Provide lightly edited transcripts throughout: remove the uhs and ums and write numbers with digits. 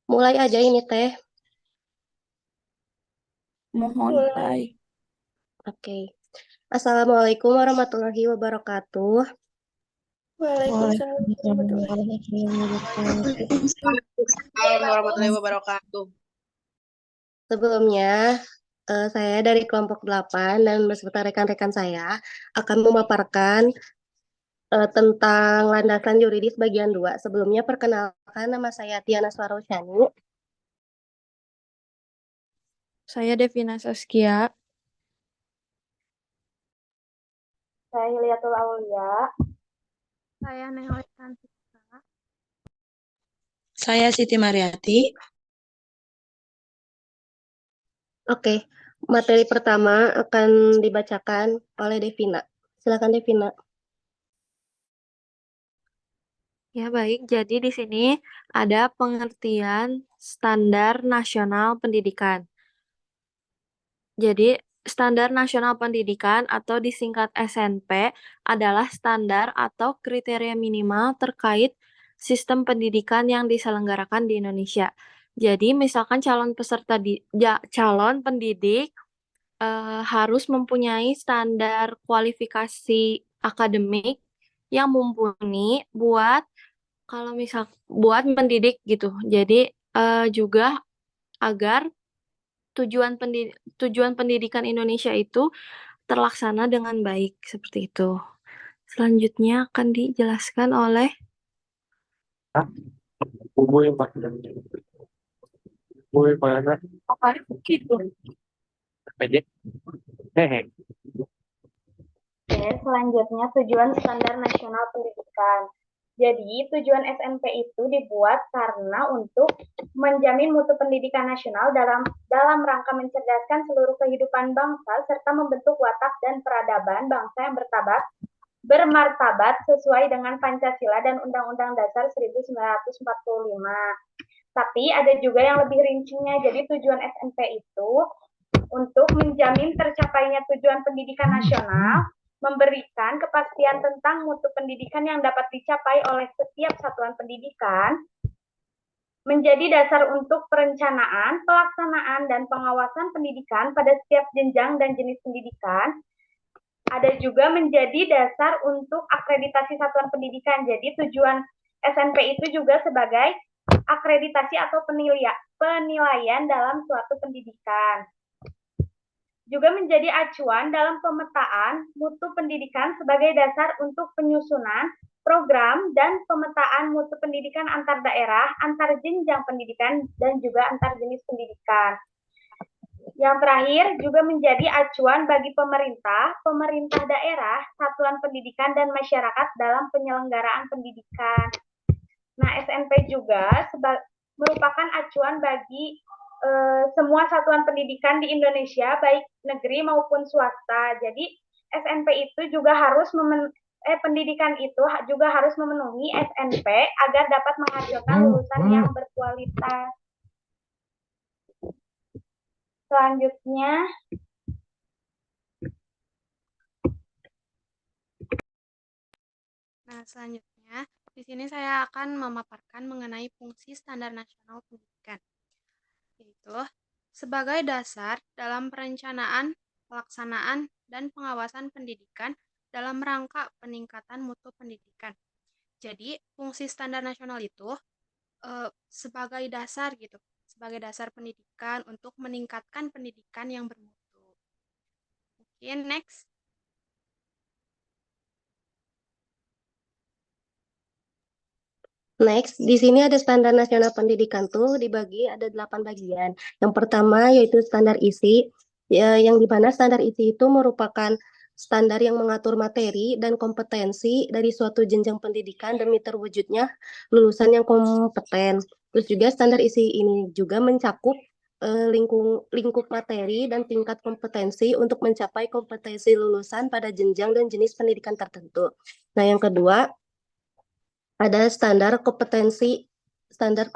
Mulai aja ini teh. Mohon Mulai. baik. Oke. Assalamualaikum warahmatullahi wabarakatuh. Waalaikumsalam warahmatullahi wabarakatuh. Waalaikumsalam warahmatullahi wabarakatuh. Sebelumnya, saya dari kelompok 8 dan beserta rekan-rekan saya akan memaparkan tentang landasan yuridis bagian 2. Sebelumnya, perkenalkan nama saya Tiana Swarosyani. Saya Devina Saskia. Saya Hiliatul Aulia. Saya Nehoy Tantika. Saya Siti Mariati. Oke, materi pertama akan dibacakan oleh Devina. Silakan Devina. Ya, baik. Jadi di sini ada pengertian standar nasional pendidikan. Jadi, standar nasional pendidikan atau disingkat SNP adalah standar atau kriteria minimal terkait sistem pendidikan yang diselenggarakan di Indonesia. Jadi, misalkan calon pendidik harus mempunyai standar kualifikasi akademik yang mumpuni buat mendidik gitu. Jadi juga agar tujuan pendidikan Indonesia itu terlaksana dengan baik seperti itu. Selanjutnya akan dijelaskan oleh apa gitu. Oke, selanjutnya tujuan standar nasional pendidikan. Jadi, tujuan SNP itu dibuat karena untuk menjamin mutu pendidikan nasional dalam rangka mencerdaskan seluruh kehidupan bangsa serta membentuk watak dan peradaban bangsa yang bermartabat sesuai dengan Pancasila dan Undang-Undang Dasar 1945. Tapi ada juga yang lebih rincinya. Jadi tujuan SNP itu untuk menjamin tercapainya tujuan pendidikan nasional, memberikan kepastian tentang mutu pendidikan yang dapat dicapai oleh setiap satuan pendidikan, menjadi dasar untuk perencanaan, pelaksanaan, dan pengawasan pendidikan pada setiap jenjang dan jenis pendidikan. Ada juga menjadi dasar untuk akreditasi satuan pendidikan. Jadi tujuan SNP itu juga sebagai akreditasi atau penilaian dalam suatu pendidikan. Juga menjadi acuan dalam pemetaan mutu pendidikan sebagai dasar untuk penyusunan program dan pemetaan mutu pendidikan antar daerah, antar jenjang pendidikan, dan juga antar jenis pendidikan. Yang terakhir juga menjadi acuan bagi pemerintah daerah, satuan pendidikan, dan masyarakat dalam penyelenggaraan pendidikan. Nah, SNP juga merupakan acuan bagi semua satuan pendidikan di Indonesia, baik negeri maupun swasta. Jadi SNP itu juga harus pendidikan itu juga harus memenuhi SNP agar dapat menghasilkan lulusan yang berkualitas. Selanjutnya, selanjutnya di sini saya akan memaparkan mengenai fungsi standar nasional pendidikan, yaitu sebagai dasar dalam perencanaan, pelaksanaan, dan pengawasan pendidikan dalam rangka peningkatan mutu pendidikan. Jadi, fungsi standar nasional itu sebagai dasar gitu, sebagai dasar pendidikan untuk meningkatkan pendidikan yang bermutu. Mungkin next. Next, di sini ada standar nasional pendidikan tuh dibagi ada 8 bagian. Yang pertama yaitu standar isi, yang dimana standar isi itu merupakan standar yang mengatur materi dan kompetensi dari suatu jenjang pendidikan demi terwujudnya lulusan yang kompeten. Terus juga standar isi ini juga mencakup lingkup materi dan tingkat kompetensi untuk mencapai kompetensi lulusan pada jenjang dan jenis pendidikan tertentu. Nah, yang kedua ada standar kompetensi standar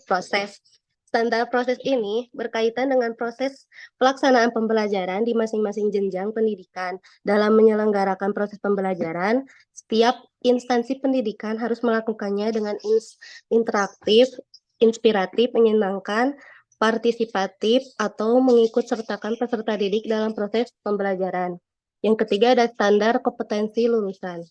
proses. Standar proses ini berkaitan dengan proses pelaksanaan pembelajaran di masing-masing jenjang pendidikan. Dalam menyelenggarakan proses pembelajaran, setiap instansi pendidikan harus melakukannya dengan interaktif, inspiratif, menyenangkan, partisipatif, atau mengikut sertakan peserta didik dalam proses pembelajaran. Yang ketiga ada standar kompetensi lulusan.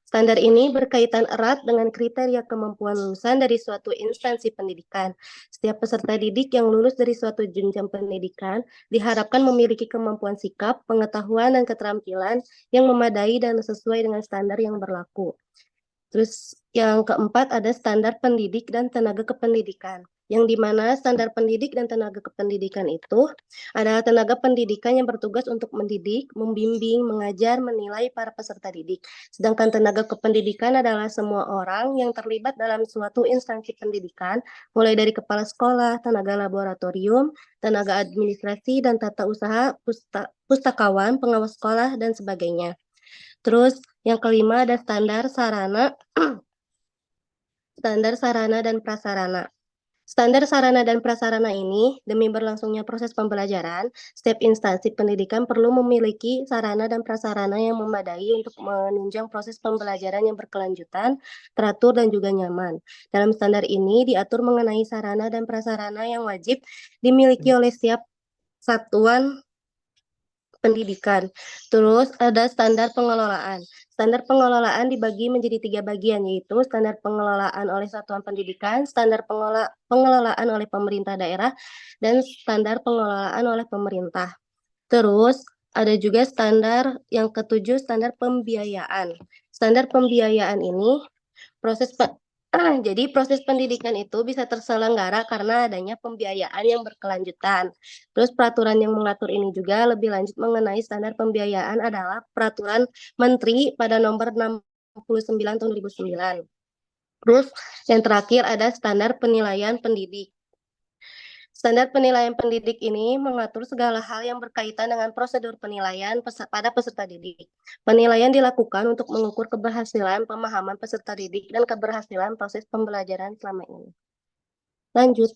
Standar ini berkaitan erat dengan kriteria kemampuan lulusan dari suatu instansi pendidikan. Setiap peserta didik yang lulus dari suatu jenjang pendidikan diharapkan memiliki kemampuan sikap, pengetahuan, dan keterampilan yang memadai dan sesuai dengan standar yang berlaku. Terus yang keempat ada standar pendidik dan tenaga kependidikan. Yang dimana standar pendidik dan tenaga kependidikan itu adalah tenaga pendidikan yang bertugas untuk mendidik, membimbing, mengajar, menilai para peserta didik. Sedangkan tenaga kependidikan adalah semua orang yang terlibat dalam suatu instansi pendidikan, mulai dari kepala sekolah, tenaga laboratorium, tenaga administrasi, dan tata usaha, pustakawan, pengawas sekolah, dan sebagainya. Terus yang kelima ada standar sarana dan prasarana. Standar sarana dan prasarana ini, demi berlangsungnya proses pembelajaran, setiap instansi pendidikan perlu memiliki sarana dan prasarana yang memadai untuk menunjang proses pembelajaran yang berkelanjutan, teratur, dan juga nyaman. Dalam standar ini diatur mengenai sarana dan prasarana yang wajib dimiliki oleh setiap satuan pendidikan. Terus ada standar pengelolaan. Standar pengelolaan dibagi menjadi 3 bagian, yaitu standar pengelolaan oleh satuan pendidikan, standar pengelolaan oleh pemerintah daerah, dan standar pengelolaan oleh pemerintah. Terus ada juga standar yang ketujuh, standar pembiayaan. Standar pembiayaan ini jadi proses pendidikan itu bisa terselenggara karena adanya pembiayaan yang berkelanjutan. Terus peraturan yang mengatur ini juga lebih lanjut mengenai standar pembiayaan adalah Peraturan Menteri pada nomor 69 tahun 2009. Terus yang terakhir ada standar penilaian pendidik. Standar penilaian pendidik ini mengatur segala hal yang berkaitan dengan prosedur penilaian pada peserta didik. Penilaian dilakukan untuk mengukur keberhasilan pemahaman peserta didik dan keberhasilan proses pembelajaran selama ini. Lanjut.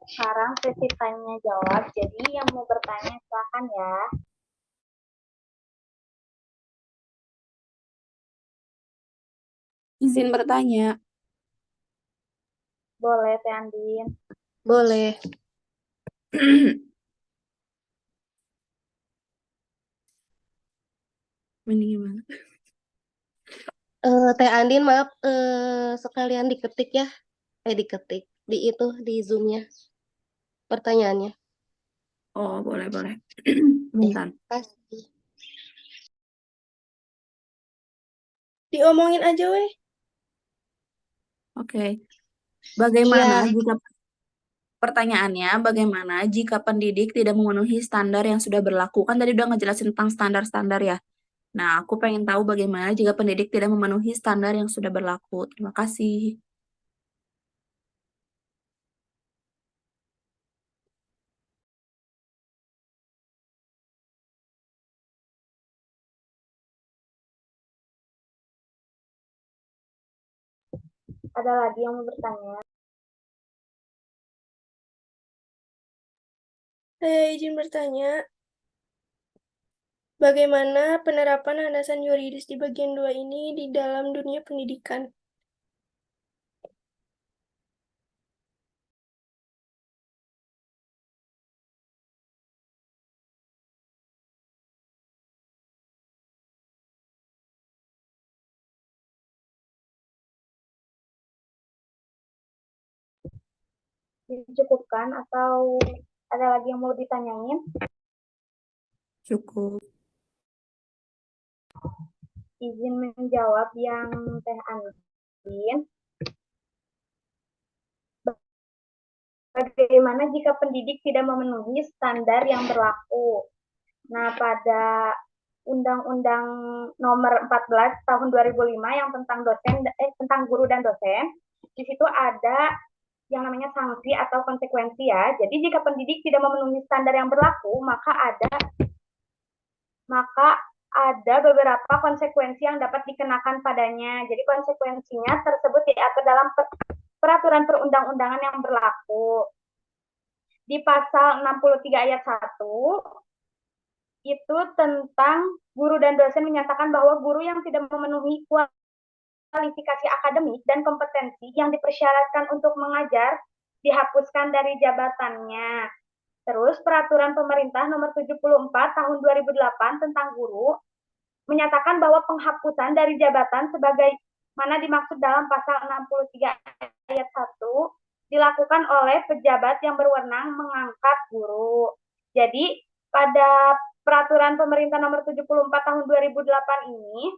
Sekarang sesi tanya jawab. Jadi yang mau bertanya silakan ya. Izin bertanya. Boleh, Teh Andin. Boleh. Ini gimana? Teh Andin, maaf, sekalian diketik ya. Diketik. Di Zoom-nya. Pertanyaannya. Oh, boleh. Bentar. Kasih. Diomongin aja, weh. Oke. Bagaimana Iya. jika pertanyaannya, bagaimana jika pendidik tidak memenuhi standar yang sudah berlaku? Kan tadi udah ngejelasin tentang standar-standar ya. Nah, aku pengen tahu bagaimana jika pendidik tidak memenuhi standar yang sudah berlaku. Terima kasih. Ada lagi yang mau bertanya? Saya izin bertanya, bagaimana penerapan landasan yuridis di bagian 2 ini di dalam dunia pendidikan? Dicukupkan atau ada lagi yang mau ditanyain? Cukup. Izin menjawab yang Teh Andin. Bagaimana jika pendidik tidak memenuhi standar yang berlaku? Nah, pada Undang-Undang Nomor 14 Tahun 2005 yang tentang guru dan dosen, di situ ada yang namanya sanksi atau konsekuensi ya. Jadi jika pendidik tidak memenuhi standar yang berlaku, maka ada ada beberapa konsekuensi yang dapat dikenakan padanya. Jadi konsekuensinya tersebut diatur dalam peraturan perundang-undangan yang berlaku. Di pasal 63 ayat 1, itu tentang guru dan dosen menyatakan bahwa guru yang tidak memenuhi kualifikasi akademik dan kompetensi yang dipersyaratkan untuk mengajar dihapuskan dari jabatannya. Terus peraturan pemerintah nomor 74 tahun 2008 tentang guru menyatakan bahwa penghapusan dari jabatan sebagaimana dimaksud dalam pasal 63 ayat 1 dilakukan oleh pejabat yang berwenang mengangkat guru. Jadi pada peraturan pemerintah nomor 74 tahun 2008 ini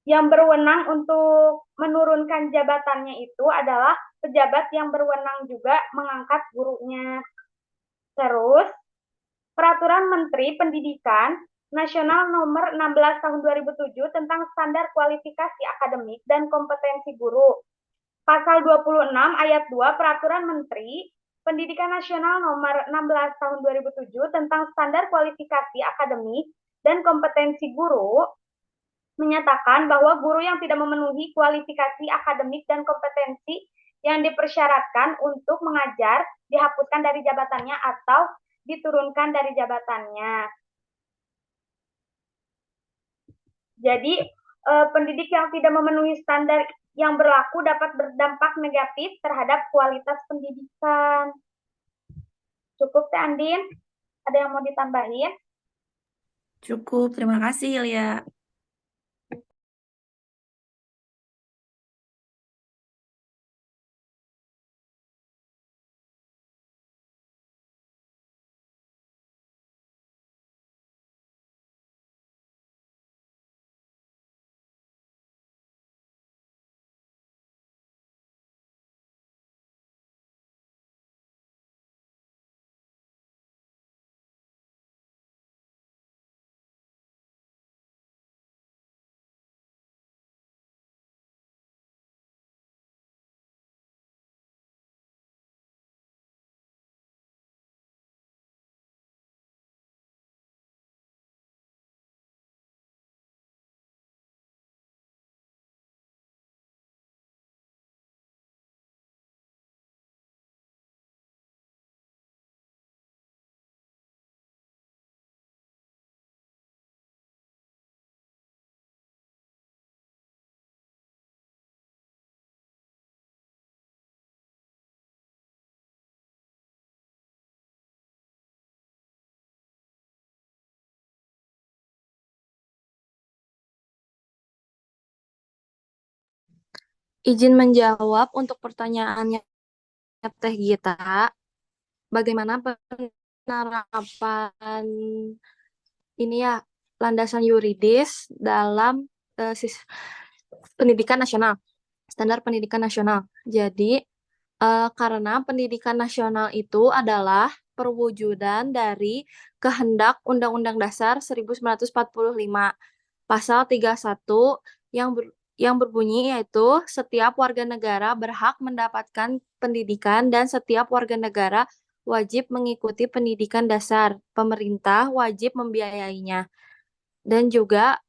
yang berwenang untuk menurunkan jabatannya itu adalah pejabat yang berwenang juga mengangkat gurunya. Terus peraturan Menteri Pendidikan Nasional nomor 16 tahun 2007 tentang standar kualifikasi akademik dan kompetensi guru. Pasal 26 ayat 2 Peraturan Menteri Pendidikan Nasional nomor 16 tahun 2007 tentang standar kualifikasi akademik dan kompetensi guru menyatakan bahwa guru yang tidak memenuhi kualifikasi akademik dan kompetensi yang dipersyaratkan untuk mengajar dihapuskan dari jabatannya atau diturunkan dari jabatannya. Jadi pendidik yang tidak memenuhi standar yang berlaku dapat berdampak negatif terhadap kualitas pendidikan. Cukup, Teh Andin? Ada yang mau ditambahin? Cukup, terima kasih Ilya. Izin menjawab untuk pertanyaannya Teh Gita, bagaimana penerapan ini ya landasan yuridis dalam pendidikan nasional, standar pendidikan nasional. Jadi karena pendidikan nasional itu adalah perwujudan dari kehendak Undang-Undang Dasar 1945 pasal 31 yang berbunyi yaitu setiap warga negara berhak mendapatkan pendidikan dan setiap warga negara wajib mengikuti pendidikan dasar. Pemerintah wajib membiayainya. Dan juga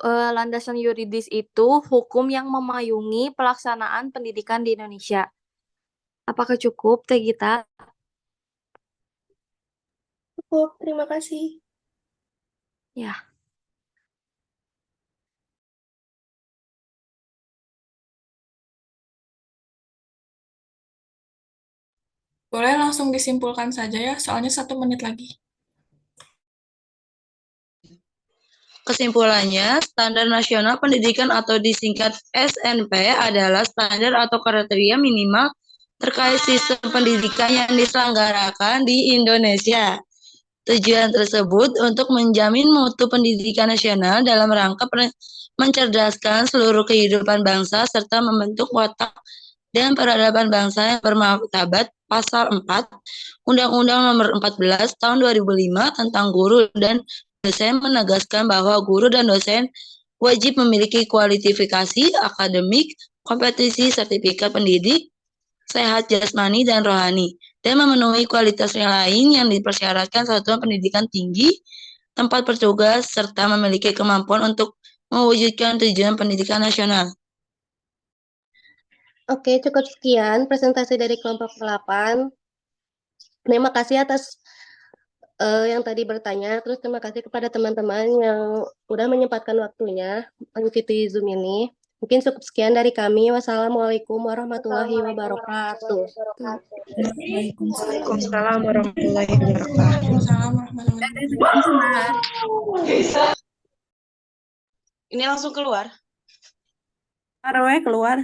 landasan yuridis itu hukum yang memayungi pelaksanaan pendidikan di Indonesia. Apakah cukup, Teh Gita? Cukup, terima kasih. Ya. Boleh langsung disimpulkan saja ya, soalnya 1 menit lagi. Kesimpulannya, Standar Nasional Pendidikan atau disingkat SNP adalah standar atau kriteria minimal terkait sistem pendidikan yang diselenggarakan di Indonesia. Tujuan tersebut untuk menjamin mutu pendidikan nasional dalam rangka mencerdaskan seluruh kehidupan bangsa serta membentuk watak dan peradaban bangsa yang bermartabat. Pasal 4 Undang-Undang Nomor 14 Tahun 2005 tentang guru dan dosen menegaskan bahwa guru dan dosen wajib memiliki kualifikasi akademik, kompetisi, sertifikat pendidik, sehat jasmani dan rohani, dan memenuhi kualitas yang lain yang dipersyaratkan satuan pendidikan tinggi tempat bertugas, serta memiliki kemampuan untuk mewujudkan tujuan pendidikan nasional. Oke, cukup sekian presentasi dari kelompok 8. Terima kasih atas yang tadi bertanya, terus terima kasih kepada teman-teman yang udah menyempatkan waktunya mengikuti Zoom ini. Mungkin cukup sekian dari kami. Wassalamualaikum warahmatullahi wabarakatuh. Waalaikumsalam warahmatullahi wabarakatuh. Waalaikumsalam warahmatullahi wabarakatuh. Ini langsung keluar. Keluar.